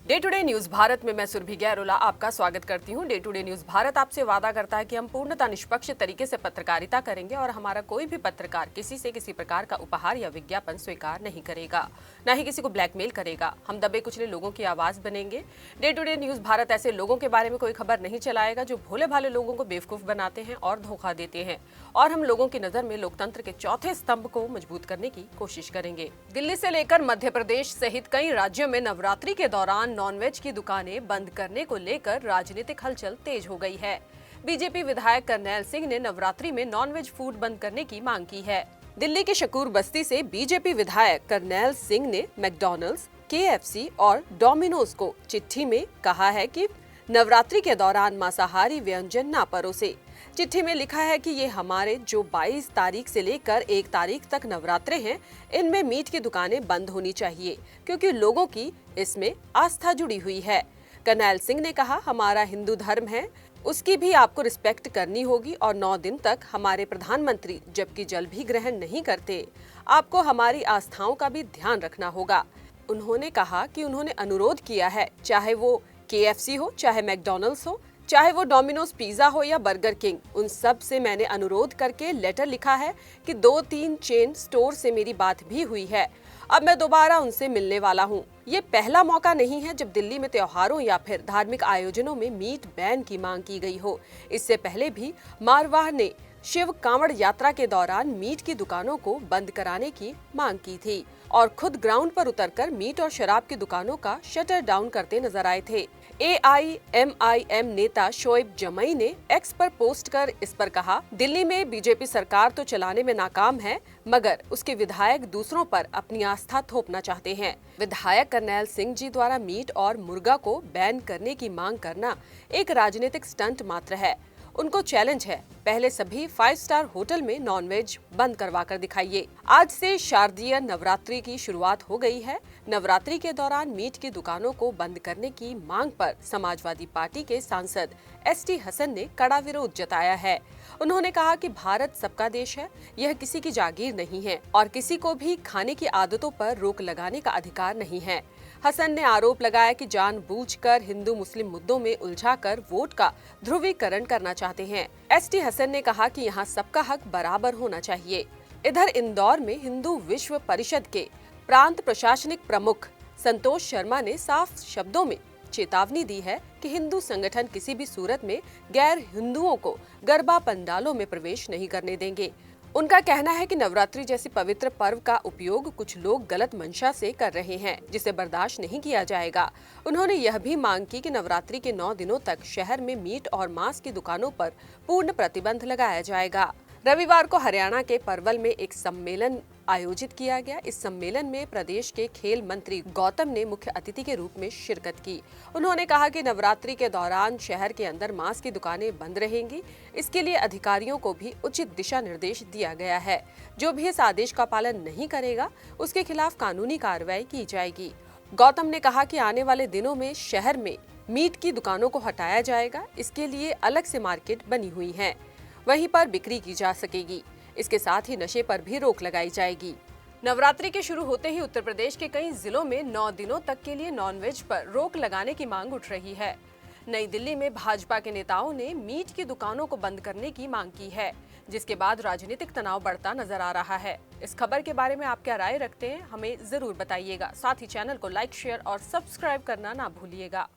Day to day news Bharat में मैं सुरभि गैरोला आपका स्वागत करती हूं। Day to day news Bharat आपसे वादा करता है कि हम पूर्णतः निष्पक्ष तरीके से पत्रकारिता करेंगे और हमारा कोई भी पत्रकार किसी से किसी प्रकार का उपहार या विज्ञापन स्वीकार नहीं करेगा, न ही किसी को ब्लैकमेल करेगा। हम दबे कुचले लोगों की आवाज बनेंगे। Day to day news Bharat ऐसे लोगों के बारे में कोई खबर नहीं चलाएगा जो भोले भाले लोगों को बेवकूफ बनाते हैं और धोखा देते हैं, और हम लोगों की नजर में लोकतंत्र के चौथे स्तंभ को मजबूत करने की कोशिश करेंगे। दिल्ली से लेकर मध्य प्रदेश सहित कई राज्यों में नवरात्रि के दौरान नॉनवेज की दुकानें बंद करने को लेकर राजनीतिक हलचल तेज हो गई है। बीजेपी विधायक करनैल सिंह ने नवरात्रि में नॉनवेज फूड बंद करने की मांग की है। दिल्ली के शकूर बस्ती से बीजेपी विधायक करनैल सिंह ने मैकडॉनल्ड्स, केएफसी और डोमिनोज को चिट्ठी में कहा है कि नवरात्रि के दौरान मांसाहारी व्यंजन ना परोसे। चिट्ठी में लिखा है कि ये हमारे जो 22 तारीख से लेकर 1 तारीख तक नवरात्रे हैं, इनमें मीट की दुकानें बंद होनी चाहिए क्योंकि लोगों की इसमें आस्था जुड़ी हुई है। करनैल सिंह ने कहा, हमारा हिंदू धर्म है, उसकी भी आपको रिस्पेक्ट करनी होगी और 9 दिन तक हमारे प्रधानमंत्री जबकि जल भी ग्रहण नहीं करते, आपको हमारी आस्थाओं का भी ध्यान रखना होगा। उन्होंने कहा कि उन्होंने अनुरोध किया है, चाहे वो केएफसी हो, चाहे मैकडॉनल्ड्स हो, चाहे वो डोमिनोज पिज्जा हो या बर्गर किंग, उन सब से मैंने अनुरोध करके लेटर लिखा है कि 2-3 चेन स्टोर से मेरी बात भी हुई है। अब मैं दोबारा उनसे मिलने वाला हूँ। ये पहला मौका नहीं है जब दिल्ली में त्योहारों या फिर धार्मिक आयोजनों में मीट बैन की मांग की गई हो। इससे पहले भी मारवाह ने शिव कांवड़ यात्रा के दौरान मीट की दुकानों को बंद कराने की मांग की थी और खुद ग्राउंड पर उतरकर मीट और शराब की दुकानों का शटर डाउन करते नजर आए थे। AIMIM नेता शोएब जमई ने एक्स पर पोस्ट कर इस पर कहा, दिल्ली में बीजेपी सरकार तो चलाने में नाकाम है, मगर उसके विधायक दूसरों पर अपनी आस्था थोपना चाहते हैं। विधायक करनैल सिंह जी द्वारा मीट और मुर्गा को बैन करने की मांग करना एक राजनीतिक स्टंट मात्र है। उनको चैलेंज है, पहले सभी 5 स्टार होटल में नॉनवेज बंद करवा कर दिखाइए। आज से शारदीय नवरात्रि की शुरुआत हो गई है। नवरात्रि के दौरान मीट की दुकानों को बंद करने की मांग पर समाजवादी पार्टी के सांसद ST हसन ने कड़ा विरोध जताया है। उन्होंने कहा कि भारत सबका देश है, यह किसी की जागीर नहीं है और किसी को भी खाने की आदतों पर रोक लगाने का अधिकार नहीं है। हसन ने आरोप लगाया कि जानबूझकर हिंदू मुस्लिम मुद्दों में उलझाकर वोट का ध्रुवीकरण करना चाहते हैं। ST हसन ने कहा कि यहाँ सबका हक बराबर होना चाहिए। इधर इंदौर में हिंदू विश्व परिषद के प्रांत प्रशासनिक प्रमुख संतोष शर्मा ने साफ शब्दों में चेतावनी दी है कि हिंदू संगठन किसी भी सूरत में गैर हिंदुओं को गरबा पंडालों में प्रवेश नहीं करने देंगे। उनका कहना है कि नवरात्रि जैसी पवित्र पर्व का उपयोग कुछ लोग गलत मंशा से कर रहे हैं, जिसे बर्दाश्त नहीं किया जाएगा। उन्होंने यह भी मांग की कि नवरात्रि के 9 दिनों तक शहर में मीट और मांस की दुकानों पर पूर्ण प्रतिबंध लगाया जाएगा। रविवार को हरियाणा के पलवल में एक सम्मेलन आयोजित किया गया। इस सम्मेलन में प्रदेश के खेल मंत्री गौतम ने मुख्य अतिथि के रूप में शिरकत की। उन्होंने कहा कि नवरात्रि के दौरान शहर के अंदर मांस की दुकानें बंद रहेंगी। इसके लिए अधिकारियों को भी उचित दिशा निर्देश दिया गया है। जो भी इस आदेश का पालन नहीं करेगा, उसके खिलाफ कानूनी कार्रवाई की जाएगी। गौतम ने कहा कि आने वाले दिनों में शहर में मीट की दुकानों को हटाया जाएगा। इसके लिए अलग से मार्केट बनी हुई है, वहीं पर बिक्री की जा सकेगी। इसके साथ ही नशे पर भी रोक लगाई जाएगी। नवरात्रि के शुरू होते ही उत्तर प्रदेश के कई जिलों में 9 दिनों तक के लिए नॉनवेज पर रोक लगाने की मांग उठ रही है। नई दिल्ली में भाजपा के नेताओं ने मीट की दुकानों को बंद करने की मांग की है, जिसके बाद राजनीतिक तनाव बढ़ता नजर आ रहा है। इस खबर के बारे में आप क्या राय रखते हैं, हमें जरूर बताइएगा। साथ ही चैनल को लाइक, शेयर और सब्सक्राइब करना ना भूलिएगा।